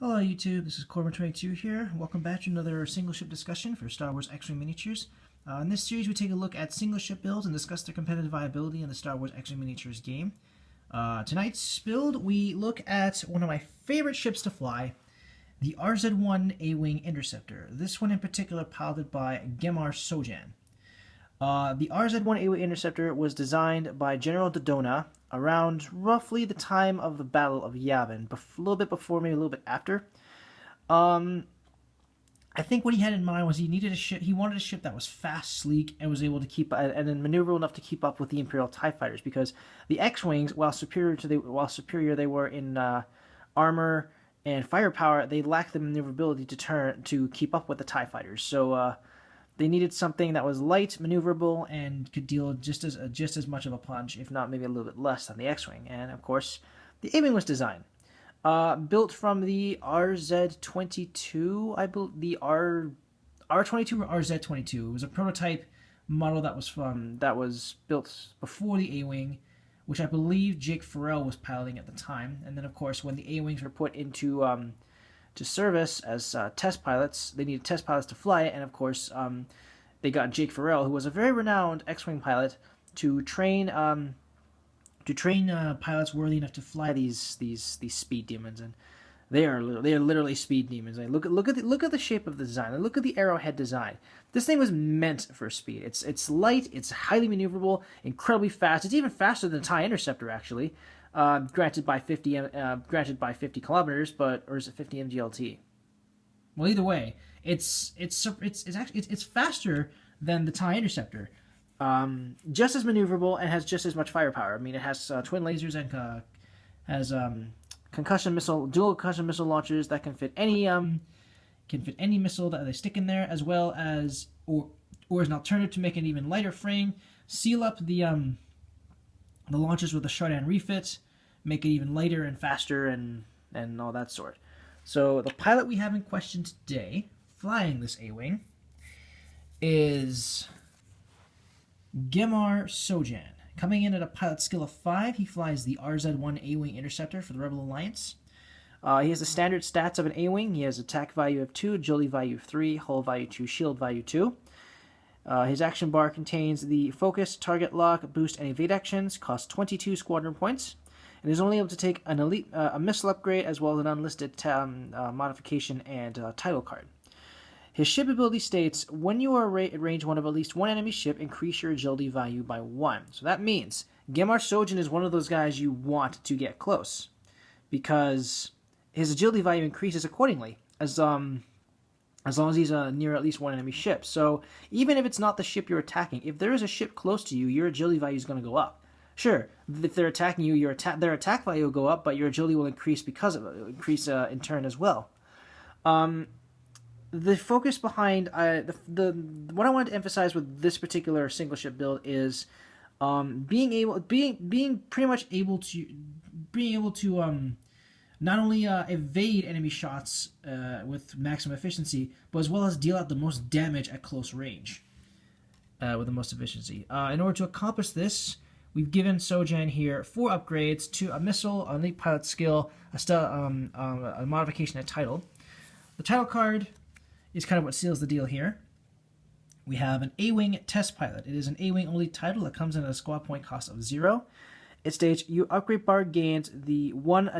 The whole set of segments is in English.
Hello YouTube, this is Corbin22 here. Welcome back to another single ship discussion for Star Wars X-Wing miniatures. In this series we take a look at single ship builds and discuss their competitive viability in the Star Wars X-Wing miniatures game. Tonight's build we look at one of my favorite ships to fly, the RZ-1 A-Wing Interceptor. This one in particular piloted by Gemmar Sojan. The RZ-1 A-Wing Interceptor was designed by General Dodona around roughly the time of the Battle of Yavin, a little bit before, maybe a little bit after. I think what he had in mind was he needed a ship. He wanted a ship that was fast, sleek, and was able to keep and then maneuverable enough to keep up with the Imperial TIE fighters. Because the X-wings, while superior they were in armor and firepower, they lacked the maneuverability to keep up with the TIE fighters. So they needed something that was light, maneuverable, and could deal just as much of a punch, if not maybe a little bit less, than the X-wing. And of course, the A-wing was designed. Built from the RZ-22, I believe, the R22 or RZ-22. It was a prototype model that was built before the A-wing, which I believe Jake Farrell was piloting at the time. And then, of course, when the A-wings were put into to service as test pilots, they needed test pilots to fly it, and of course, they got Jake Farrell, who was a very renowned X-wing pilot, to train pilots worthy enough to fly these speed demons, and they are literally speed demons. Like, look at the shape of the design. Look at the arrowhead design. This thing was meant for speed. It's light. It's highly maneuverable, incredibly fast. It's even faster than the TIE Interceptor, actually. Granted by 50 kilometers, or is it 50 mglt? Well, either way, it's faster than the TIE Interceptor. Just as maneuverable and has just as much firepower. I mean, it has twin lasers and has dual concussion missile launchers that can fit any missile that they stick in there, as well as or as an alternative to make an even lighter frame, seal up the launchers with a Sojan refit, make it even lighter and faster and all that sort. So the pilot we have in question today, flying this A-Wing, is Gemmar Sojan. Coming in at a pilot skill of 5, he flies the RZ-1 A-Wing Interceptor for the Rebel Alliance. He has the standard stats of an A-Wing. He has attack value of 2, agility value of 3, hull value 2, shield value 2. His action bar contains the focus, target lock, boost, and evade actions, costs 22 squadron points, and is only able to take an elite a missile upgrade as well as an unlisted modification and title card. His ship ability states, when you are at range 1 of at least one enemy ship, increase your agility value by 1. So that means Gemmar Sojan is one of those guys you want to get close, because his agility value increases accordingly as long as he's near at least one enemy ship. So even if it's not the ship you're attacking, if there is a ship close to you, your agility value is going to go up. Sure, if they're attacking you, their attack value will go up, but your agility will increase in turn as well. The focus behind what I wanted to emphasize with this particular single ship build is being pretty much able to not only evade enemy shots with maximum efficiency, but as well as deal out the most damage at close range with the most efficiency. In order to accomplish this, we've given Sojan here 4 upgrades to a missile, an elite pilot skill, a modification, and a title. The title card is kind of what seals the deal here. We have an A-Wing test pilot. It is an A-Wing only title that comes in at a squad point cost of 0. It states, your upgrade bar gains the one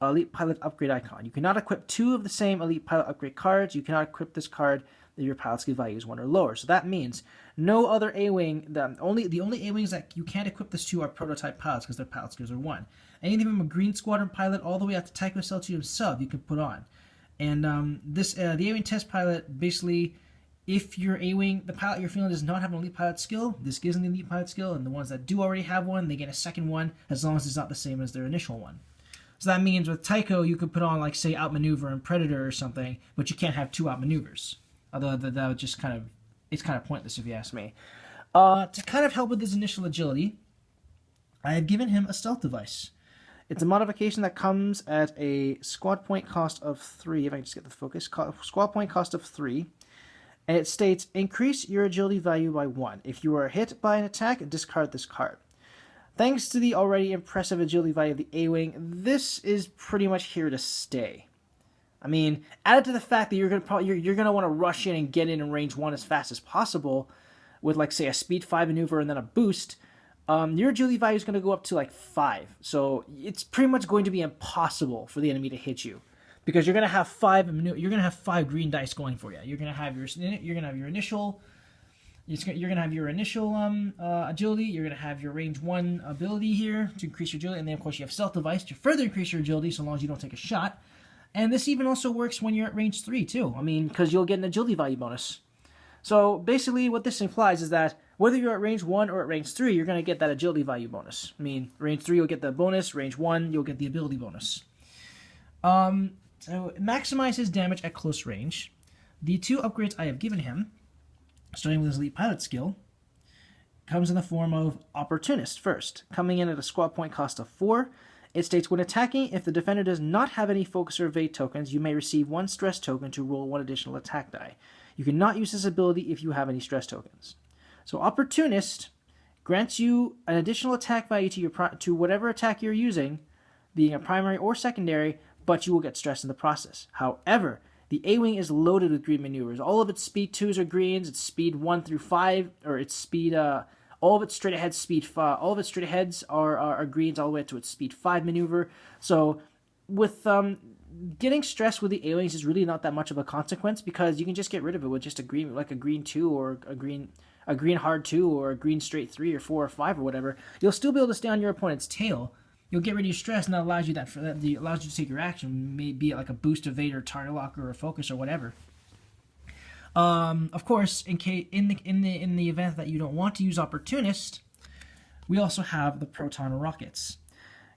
elite pilot upgrade icon. You cannot equip 2 of the same elite pilot upgrade cards. You cannot equip this card if your pilot skill value is 1 or lower. So that means no other A-Wing, the only A-Wings that you can't equip this to are prototype pilots because their pilot skills are 1. Anything from a Green Squadron pilot all the way up to Tycho Celtium sub you can put on. And the A-Wing test pilot, basically, if your A-Wing, the pilot you're feeling does not have an elite pilot skill, this gives them the elite pilot skill, and the ones that do already have one, they get a second one, as long as it's not the same as their initial one. So that means with Tycho, you could put on, like, say, Outmaneuver and Predator or something, but you can't have 2 Outmaneuvers. Although that would just it's kind of pointless if you ask me. To kind of help with his initial agility, I have given him a stealth device. It's a modification that comes at a squad point cost of 3, if I can just get the focus, squad point cost of 3, and it states, increase your agility value by 1. If you are hit by an attack, discard this card. Thanks to the already impressive agility value of the A-Wing, this is pretty much here to stay. I mean, added to the fact that you're gonna want to rush in and get in range 1 as fast as possible, with like say a speed 5 maneuver and then a boost, your agility value is going to go up to like 5. So it's pretty much going to be impossible for the enemy to hit you, because you're going to have 5 green dice going for you. You're going to have your initial agility. You're going to have your range 1 ability here to increase your agility, and then of course you have stealth device to further increase your agility, so long as you don't take a shot. And this even also works when you're at range 3 too. I mean, because you'll get an agility value bonus. So basically what this implies is that whether you're at range 1 or at range 3, you're going to get that agility value bonus. I mean, range 3 you'll get the bonus, range 1 you'll get the ability bonus. So maximize his damage at close range. The 2 upgrades I have given him, starting with his elite pilot skill, comes in the form of Opportunist first, coming in at a squad point cost of 4. It states, when attacking, if the defender does not have any focus or evade tokens, you may receive 1 stress token to roll 1 additional attack die. You cannot use this ability if you have any stress tokens. So Opportunist grants you an additional attack value to whatever attack you're using, being a primary or secondary, but you will get stress in the process. However, the A-Wing is loaded with green maneuvers. All of its speed 2s are greens, its speed 1 through 5, or its speed, all of its straight ahead speed 5, all of its straight aheads are greens all the way up to its speed 5 maneuver. So with getting stressed with the A-Wings is really not that much of a consequence, because you can just get rid of it with just a green, like a green 2 or a green hard 2 or a green straight 3 or 4 or 5 or whatever. You'll still be able to stay on your opponent's tail. You'll get rid of your stress, and that allows you allows you to take your action, be it like a boost, evade, or target lock, or a focus, or whatever. Of course, in the event that you don't want to use Opportunist, we also have the Proton Rockets.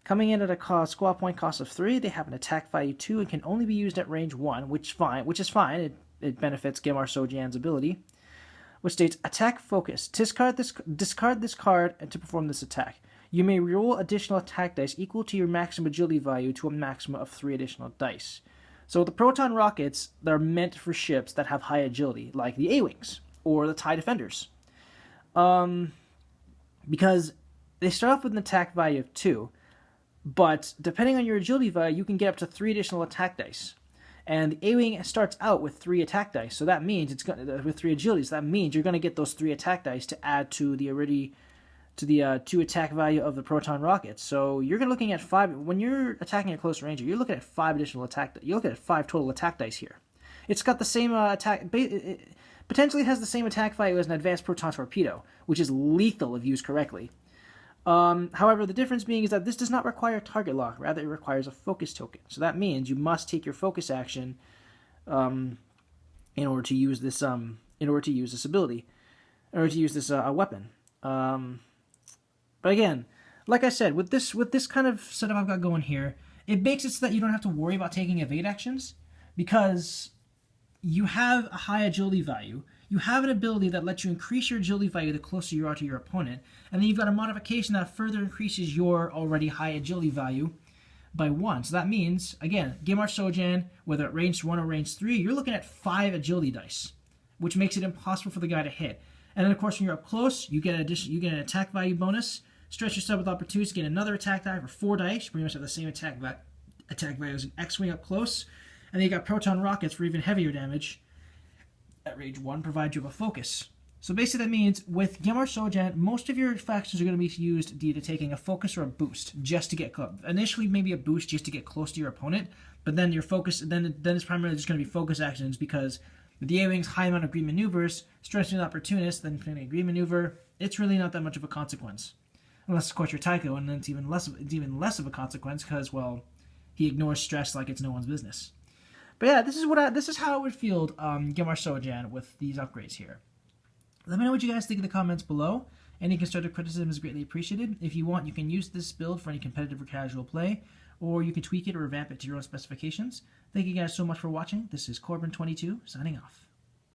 Coming in at a squad point cost of 3, they have an attack value 2 and can only be used at range 1, which is fine. It benefits Gemmar Sojan's ability, which states, attack focus. Discard this card and to perform this attack. You may roll additional attack dice equal to your maximum agility value to a maximum of 3 additional dice. So the Proton Rockets, they're meant for ships that have high agility, like the A-Wings or the TIE Defenders. Because they start off with an attack value of 2, but depending on your agility value, you can get up to 3 additional attack dice. And the A-Wing starts out with 3 attack dice, so that means with 3 agilities. That means you're going to get those 3 attack dice to add to the 2 attack value of the Proton Rockets. So you're looking at 5 when you're attacking at close range. You're looking at 5 additional attack. You're looking at 5 total attack dice here. It's got the same attack. Potentially, it has the same attack value as an advanced proton torpedo, which is lethal if used correctly. However, the difference being is that this does not require target lock. Rather, it requires a focus token. So that means you must take your focus action in order to use this ability, in order to use this weapon. But again, like I said, with this kind of setup I've got going here, it makes it so that you don't have to worry about taking evade actions, because you have a high agility value. You have an ability that lets you increase your agility value the closer you are to your opponent, and then you've got a modification that further increases your already high agility value by 1. So that means, again, Gemmar Sojan, whether at range 1 or range 3, you're looking at 5 agility dice, which makes it impossible for the guy to hit. And then, of course, when you're up close, you get an attack value bonus. Stretch yourself with Opportunity to get another attack die for 4 dice. You pretty much have the same attack value as an X-Wing up close. And then you got Proton Rockets for even heavier damage. At range 1, provide you with a focus. So basically that means with Gemmar Sojan, most of your factions are going to be used either taking a focus or a boost just to get close. Initially, maybe a boost just to get close to your opponent, but then your focus, then it's primarily just going to be focus actions, because with the A-Wing's high amount of green maneuvers, stretching the Opportunist, then planning a green maneuver, it's really not that much of a consequence. Unless, of course, you're Tycho, and then it's even less of a consequence, because, well, he ignores stress like it's no one's business. But yeah, this is how I would field Gemmar Sojan with these upgrades here. Let me know what you guys think in the comments below. Any constructive criticism is greatly appreciated. If you want, you can use this build for any competitive or casual play, or you can tweak it or revamp it to your own specifications. Thank you guys so much for watching. This is Corbin22 signing off.